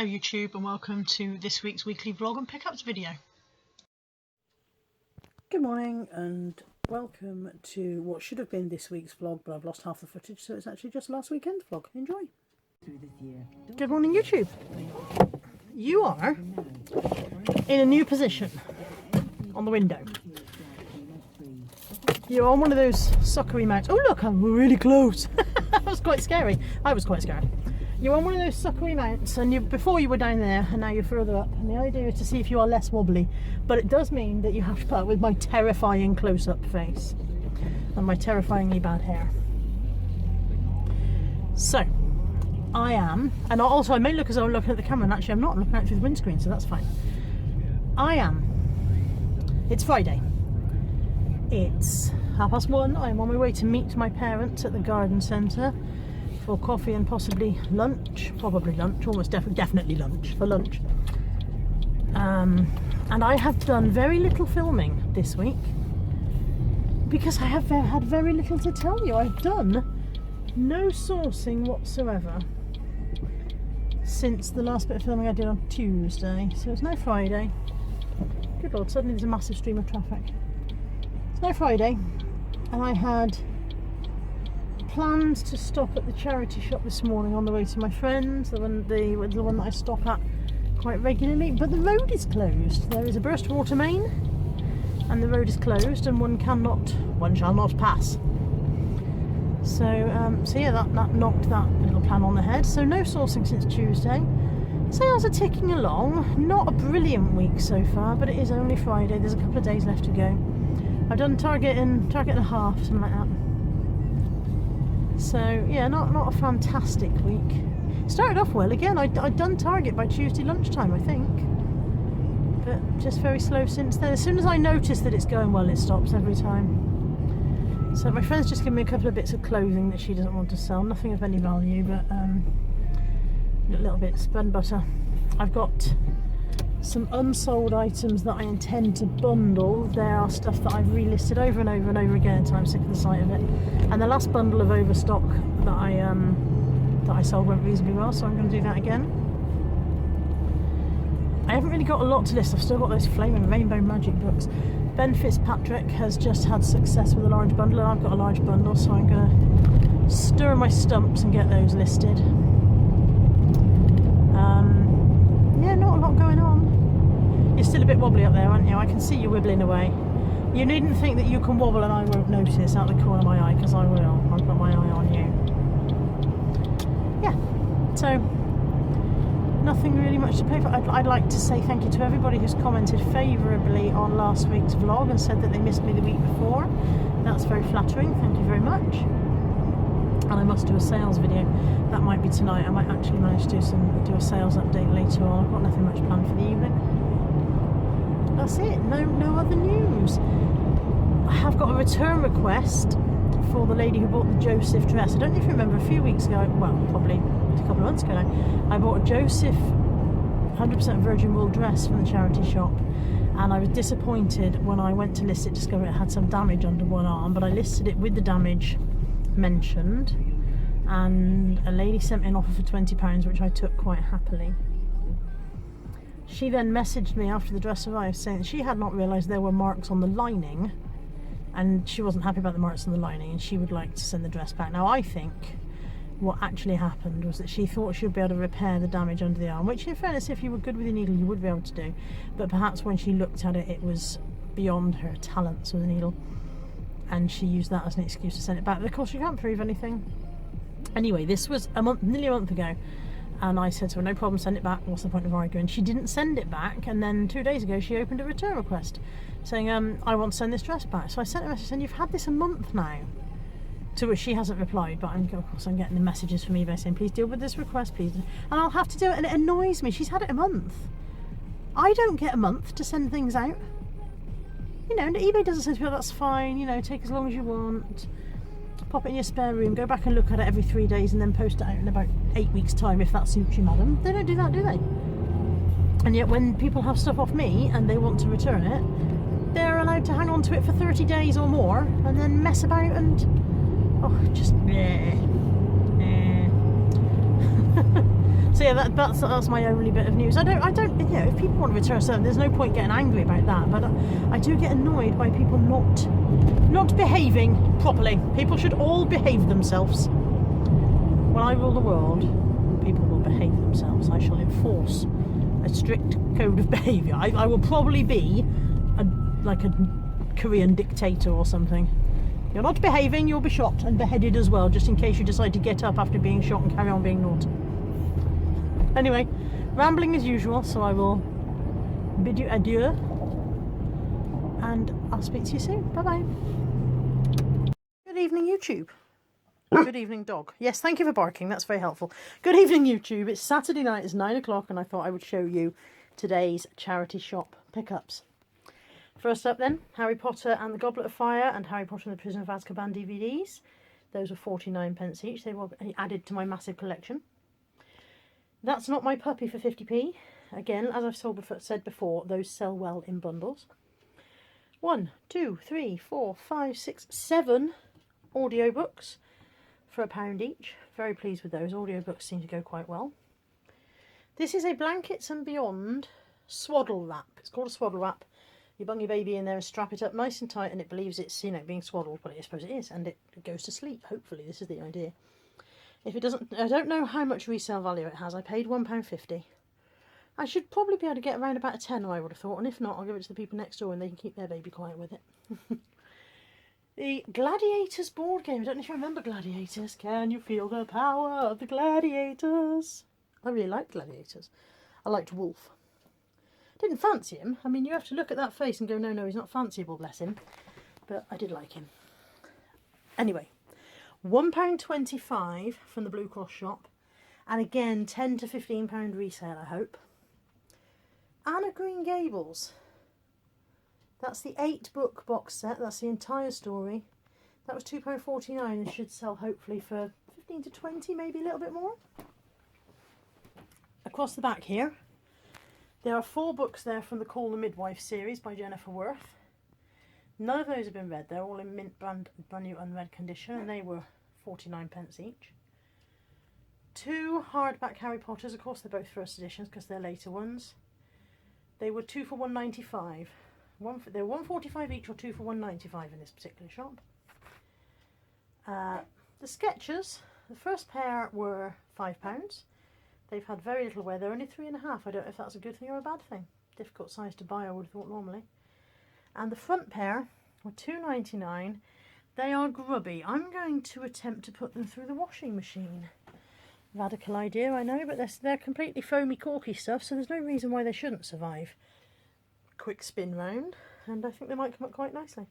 Hello YouTube and welcome to this week's weekly vlog and pickups video. Good morning and welcome to what should have been this week's vlog, but I've lost half the footage, so it's actually just last weekend's vlog. Enjoy. Good morning YouTube. You are in a new position on the window. You're on one of those suckery mounts. Oh look, I'm really close. That was quite scary. I was quite scared. You're on one of those suckery mounts, and before you were down there and now you're further up, and the idea is to see if you are less wobbly, but it does mean that you have to put up with my terrifying close-up face and my terrifyingly bad hair. So I am, and also I may look as though I'm looking at the camera, and actually I'm not. I'm looking out through the windscreen, so that's fine. It's Friday. It's 1:30. I'm on my way to meet my parents at the garden centre for coffee and possibly lunch. Probably lunch, almost definitely lunch, for lunch. And I have done very little filming this week because I have had very little to tell you. I've done no sourcing whatsoever since the last bit of filming I did on Tuesday. So it's now Friday. Good Lord, suddenly there's a massive stream of traffic. It's now Friday, and I had plans to stop at the charity shop this morning on the way to my friends, the one that I stop at quite regularly, but the road is closed. There is a burst water main and the road is closed, and one shall not pass. So yeah, that knocked that little plan on the head. So no sourcing since Tuesday. Sales are ticking along. Not a brilliant week so far, but it is only Friday. There's a couple of days left to go. I've done target and a half, something like that. So yeah, not a fantastic week. Started off well again. I'd done target by Tuesday lunchtime, I think, but just very slow since then. As soon as I notice that it's going well, it stops every time. So my friend's just given me a couple of bits of clothing that she doesn't want to sell. Nothing of any value, but little bits, bread and butter. I've got some unsold items that I intend to bundle. There are stuff that I've relisted over and over and over again until I'm sick of the sight of it. And the last bundle of overstock that I sold went reasonably well, so I'm going to do that again. I haven't really got a lot to list. I've still got those flaming rainbow magic books. Ben Fitzpatrick has just had success with a large bundle, and I've got a large bundle, so I'm going to stir my stumps and get those listed. Yeah, not a lot going on. You're still a bit wobbly up there, aren't you? I can see you wibbling away. You needn't think that you can wobble and I won't notice out the corner of my eye, because I will. I've got my eye on you. Yeah, so nothing really much to pay for. I'd like to say thank you to everybody who's commented favourably on last week's vlog and said that they missed me the week before. That's very flattering, thank you very much. And I must do a sales video. That might be tonight. I might actually manage to do a sales update later on. I've got nothing much planned for the evening. That's it. No other news. I have got a return request for the lady who bought the Joseph dress. I don't know if you remember, a few weeks ago, well, probably a couple of months ago now, I bought a Joseph 100% virgin wool dress from the charity shop, and I was disappointed when I went to list it to discover it had some damage under one arm, but I listed it with the damage mentioned, and a lady sent me an offer for £20, which I took quite happily. She then messaged me after the dress arrived saying that she had not realised there were marks on the lining, and she wasn't happy about the marks on the lining, and she would like to send the dress back. Now I think what actually happened was that she thought she would be able to repair the damage under the arm, which in fairness, if you were good with your needle, you would be able to do, but perhaps when she looked at it, it was beyond her talents with a needle, and she used that as an excuse to send it back. But of course you can't prove anything. Anyway, this was nearly a month ago, and I said to her, no problem, send it back, what's the point of arguing? She didn't send it back, and then 2 days ago she opened a return request saying, I want to send this dress back. So I sent her a message saying, you've had this a month now. To which she hasn't replied, but of course I'm getting the messages from eBay saying, please deal with this request, please. And I'll have to do it, and it annoys me. She's had it a month. I don't get a month to send things out. You know, and eBay doesn't say to people, that's fine, you know, take as long as you want. Pop it in your spare room, go back and look at it every 3 days, and then post it out in about 8 weeks' time if that suits you, madam. They don't do that, do they? And yet when people have stuff off me and they want to return it, they're allowed to hang on to it for 30 days or more and then mess about and... oh, just... So yeah, that's my only bit of news. I don't, you know, if people want to return something, there's no point getting angry about that. But I do get annoyed by people not behaving properly. People should all behave themselves. When I rule the world, people will behave themselves. I shall enforce a strict code of behaviour. I will probably be like a Korean dictator or something. You're not behaving, you'll be shot and beheaded as well, just in case you decide to get up after being shot and carry on being naughty. Anyway, rambling as usual, so I will bid you adieu, and I'll speak to you soon. Bye bye. Good evening, YouTube. Good evening, dog. Yes, thank you for barking, that's very helpful. Good evening, YouTube. It's Saturday night, it's 9 o'clock, and I thought I would show you today's charity shop pickups. First up then, Harry Potter and the Goblet of Fire and Harry Potter and the Prisoner of Azkaban DVDs. Those were 49p each. They were added to my massive collection. That's Not My Puppy for 50p. Again, as I've said before, those sell well in bundles. 1, 2, 3, 4, 5, 6, 7 audiobooks for £1 each. Very pleased with those. Audiobooks seem to go quite well. This is a Blankets and Beyond swaddle wrap. It's called a swaddle wrap. You bung your baby in there and strap it up nice and tight, and it believes it's, you know, being swaddled, but I suppose it is, and it goes to sleep. Hopefully, this is the idea. If it doesn't, I don't know how much resale value it has. I paid £1.50. I should probably be able to get around about a tenner, I would have thought, and if not, I'll give it to the people next door and they can keep their baby quiet with it. The Gladiators board game. I don't know if you remember Gladiators. Can you feel the power of the Gladiators? I really liked Gladiators. I liked Wolf. Didn't fancy him. I mean, you have to look at that face and go, no, he's not fanciable, bless him. But I did like him. Anyway, £1.25 from the Blue Cross shop. And again, £10 to £15 resale, I hope. Anne of Green Gables. That's the 8-book box set. That's the entire story. That was £2.49 and should sell hopefully for 15 to 20, maybe a little bit more. Across the back here, there are 4 books there from the Call the Midwife series by Jennifer Worth. None of those have been read. They're all in mint brand new unread condition, and they were 49p each. 2 hardback Harry Potters. Of course, they're both first editions because they're later ones. They were 2 for £1.95. They were £1.45 each or 2 for £1.95 in this particular shop. The Sketchers, the first pair were £5. They've had very little wear. They're only 3.5. I don't know if that's a good thing or a bad thing. Difficult size to buy, I would have thought normally. And the front pair were £2.99. They are grubby. I'm going to attempt to put them through the washing machine. Radical idea, I know, but they're completely foamy, corky stuff, so there's no reason why they shouldn't survive. Quick spin round, and I think they might come up quite nicely.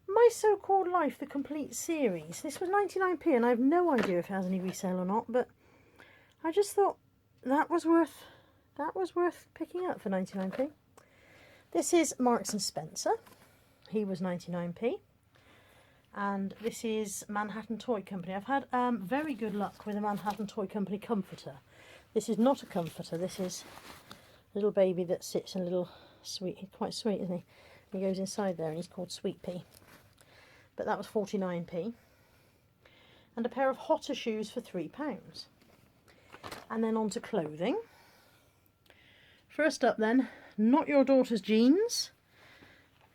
My So-Called Life, the complete series. This was 99p, and I have no idea if it has any resale or not, but I just thought that was worth picking up for 99p. This is Marks and Spencer. He was 99p. And this is Manhattan Toy Company. I've had very good luck with a Manhattan Toy Company comforter. This is not a comforter. This is a little baby that sits in a little sweet. He's quite sweet, isn't he? He goes inside there and he's called Sweet Pea. But that was 49p. And a pair of Hotter shoes for £3. And then on to clothing. First up then, Not Your Daughter's Jeans.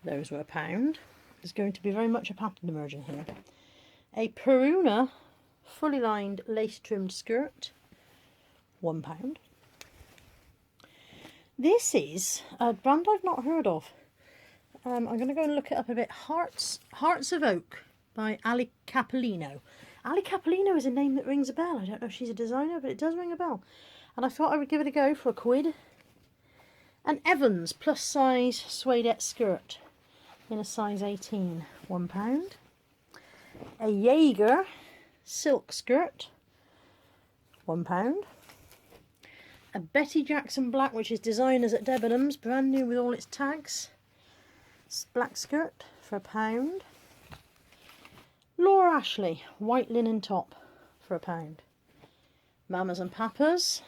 Those were £1. There's going to be very much a pattern emerging here. A Peruna fully lined lace trimmed skirt, £1. This is a brand I've not heard of. I'm going to go and look it up a bit. Hearts of Oak by Ali Capolino. Ali Capolino is a name that rings a bell. I don't know if she's a designer, but it does ring a bell. And I thought I would give it a go for £1. An Evans plus size suedette skirt in a size 18, £1. A Jaeger silk skirt, £1. A Betty Jackson black, which is designers at Debenhams, brand new with all its tags. Black skirt for £1. Laura Ashley white linen top for £1. Mamas and Papas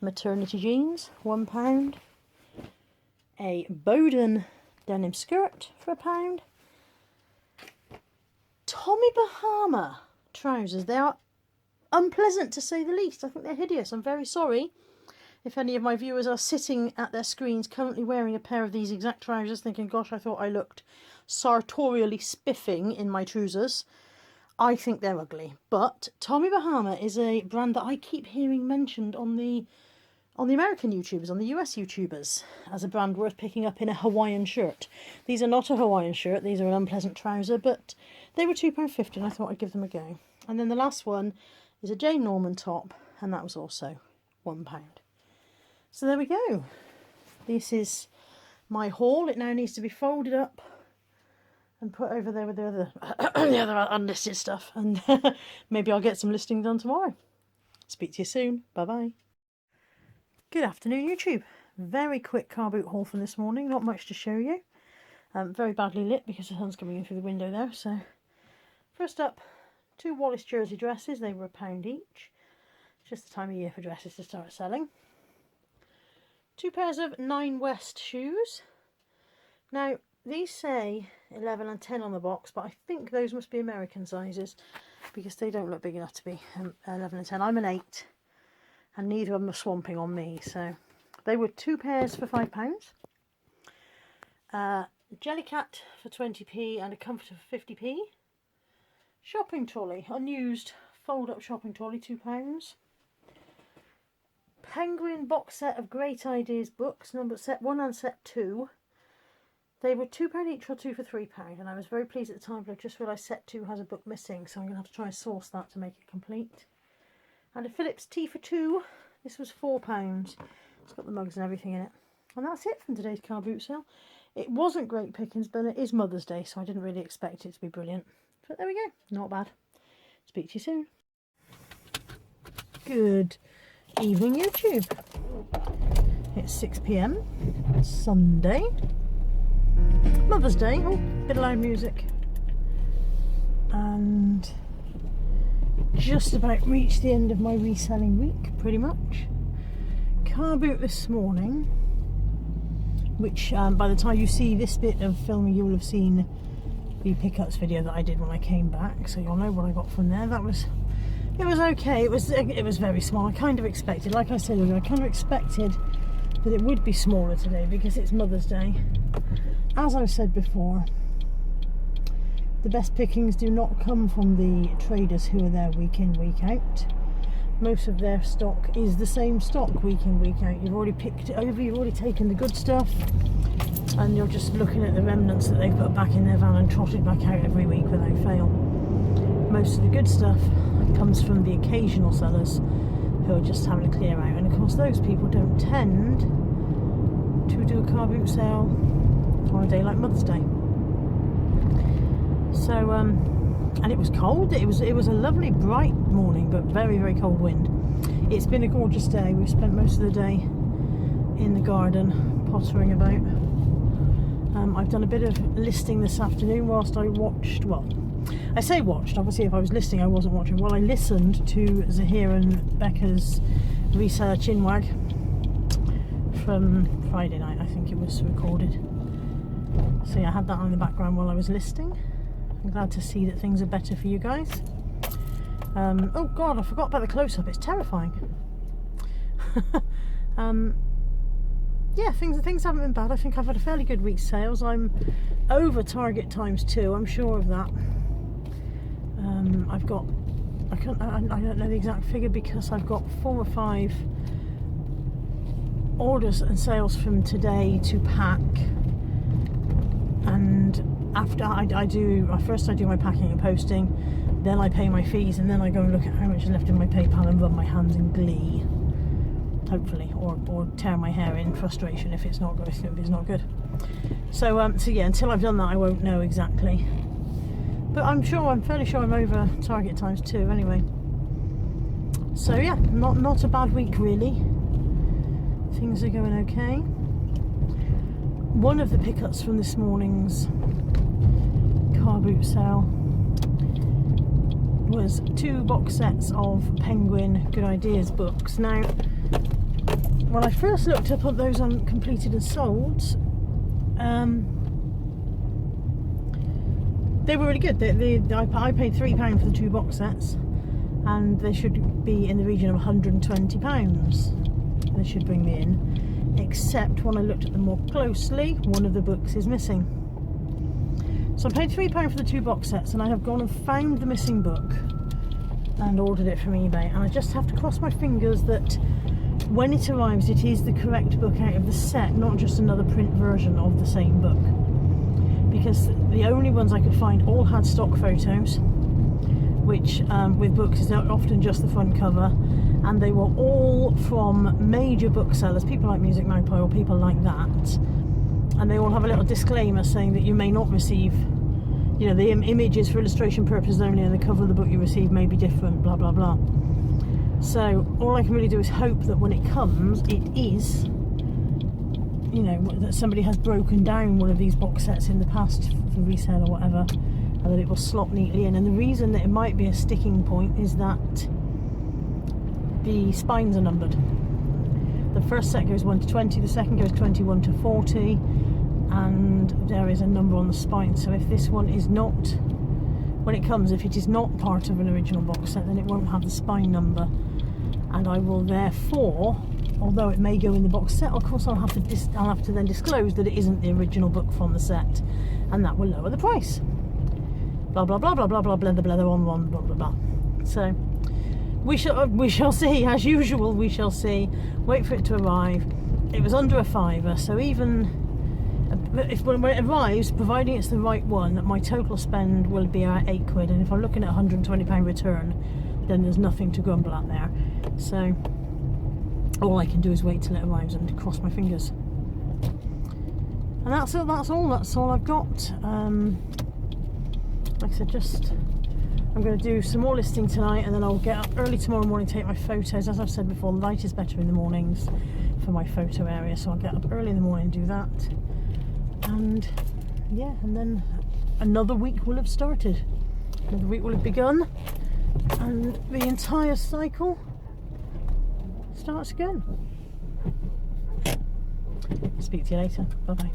maternity jeans, £1. A Bowden denim skirt for £1. Tommy Bahama trousers. They are unpleasant to say the least. I think they're hideous. I'm very sorry if any of my viewers are sitting at their screens currently wearing a pair of these exact trousers thinking, gosh, I thought I looked sartorially spiffing in my trousers. I think they're ugly. But Tommy Bahama is a brand that I keep hearing mentioned on the American YouTubers, on the US YouTubers, as a brand worth picking up in a Hawaiian shirt. These are not a Hawaiian shirt, these are an unpleasant trouser, but they were £2.50 and I thought I'd give them a go. And then the last one is a Jane Norman top, and that was also £1. So there we go. This is my haul. It now needs to be folded up and put over there with the other, the other unlisted stuff, and maybe I'll get some listing done tomorrow. Speak to you soon. Bye-bye. Good afternoon, YouTube. Very quick car boot haul from this morning. Not much to show you. Very badly lit because the sun's coming in through the window there. So, first up, 2 Wallace jersey dresses. They were £1 each. Just the time of year for dresses to start selling. 2 pairs of 9 West shoes. Now, these say 11 and 10 on the box, but I think those must be American sizes because they don't look big enough to be 11 and 10. I'm an 8. And neither of them are swamping on me, so they were 2 pairs for £5. Jellycat for 20p and a comforter for 50p. Shopping trolley, unused fold-up shopping trolley, £2. Penguin box set of Great Ideas books, number set 1 and set 2. They were £2 each or 2 for £3, and I was very pleased at the time, but I just realised set 2 has a book missing, so I'm going to have to try and source that to make it complete. And a Phillips tea for 2. This was £4. It's got the mugs and everything in it. And that's it from today's car boot sale. It wasn't great pickings, but it is Mother's Day, so I didn't really expect it to be brilliant. But there we go. Not bad. Speak to you soon. Good evening, YouTube. It's 6 p.m. Sunday. Mother's Day. Oh, bit of loud music. And just about reached the end of my reselling week, pretty much. Car boot this morning, which by the time you see this bit of filming, you will have seen the pickups video that I did when I came back, so you'll know what I got from there. It was okay. It was very small. I kind of expected, like I said earlier, I kind of expected that it would be smaller today because it's Mother's Day. As I've said before, the best pickings do not come from the traders who are there week in, week out. Most of their stock is the same stock week in, week out. You've already picked it over, you've already taken the good stuff, and you're just looking at the remnants that they've put back in their van and trotted back out every week without fail. Most of the good stuff comes from the occasional sellers who are just having a clear out, and of course those people don't tend to do a car boot sale on a day like Mother's Day. So, and it was cold. It was a lovely bright morning, but very, very cold wind. It's been a gorgeous day. We've spent most of the day in the garden pottering about. I've done a bit of listing this afternoon whilst I watched, well, I say watched, obviously if I was listing I wasn't watching. Well, I listened to Zahir and Becca's reseller Chinwag from Friday night, I think it was recorded. So yeah, I had that on in the background while I was listing. I'm glad to see that things are better for you guys. Oh god, I forgot about the close-up. It's terrifying. Yeah, things haven't been bad. I think I've had a fairly good week's sales. I'm over target ×2. I'm sure of that. I've got, I don't know the exact figure because I've got 4 or 5 orders and sales from today to pack, and after first I do my packing and posting, then I pay my fees, and then I go and look at how much is left in my PayPal and rub my hands in glee, hopefully, or tear my hair in frustration if it's not good. So yeah, until I've done that I won't know exactly, but I'm fairly sure I'm over target ×2 anyway. So yeah, not a bad week really. Things are going okay. One of the pickups from this morning's car boot sale was 2 box sets of Penguin Good Ideas books. Now, when I first looked up those uncompleted and sold, they were really good. I paid £3 for the 2 box sets, and they should be in the region of £120. They should bring me in, except when I looked at them more closely, one of the books is missing. So I paid £3 for the 2 box sets, and I have gone and found the missing book and ordered it from eBay, and I just have to cross my fingers that when it arrives it is the correct book out of the set, not just another print version of the same book, because the only ones I could find all had stock photos, which with books is often just the front cover, and they were all from major booksellers, people like Music Magpie or people like that, and they all have a little disclaimer saying that you may not receive, you know, the image is for illustration purposes only, and the cover of the book you receive may be different, blah blah blah. So all I can really do is hope that when it comes, it is, you know, that somebody has broken down one of these box sets in the past for resale or whatever, and that it will slot neatly in. And the reason that it might be a sticking point is that the spines are numbered. The first set goes 1 to 20, the second goes 21 to 40, and there is a number on the spine. So if this one is not, when it comes, if it is not part of an original box set, then it won't have the spine number, and I will therefore, although it may go in the box set, of course I'll have to then disclose that it isn't the original book from the set, and that will lower the price. Blah blah blah blah blah blah blah blah blah blah blah blah blah. So we shall see, as usual. We shall see. Wait for it to arrive. It was under £5, so even if when it arrives, providing it's the right one, my total spend will be at £8, and if I'm looking at £120 return, then there's nothing to grumble at there. So all I can do is wait till it arrives and cross my fingers. And that's all I've got. Like I said, I'm going to do some more listing tonight, and then I'll get up early tomorrow morning to take my photos. As I've said before, light is better in the mornings for my photo area, so I'll get up early in the morning and do that. And yeah, and then another week will have started. Another week will have begun, and the entire cycle starts again. Speak to you later. Bye bye.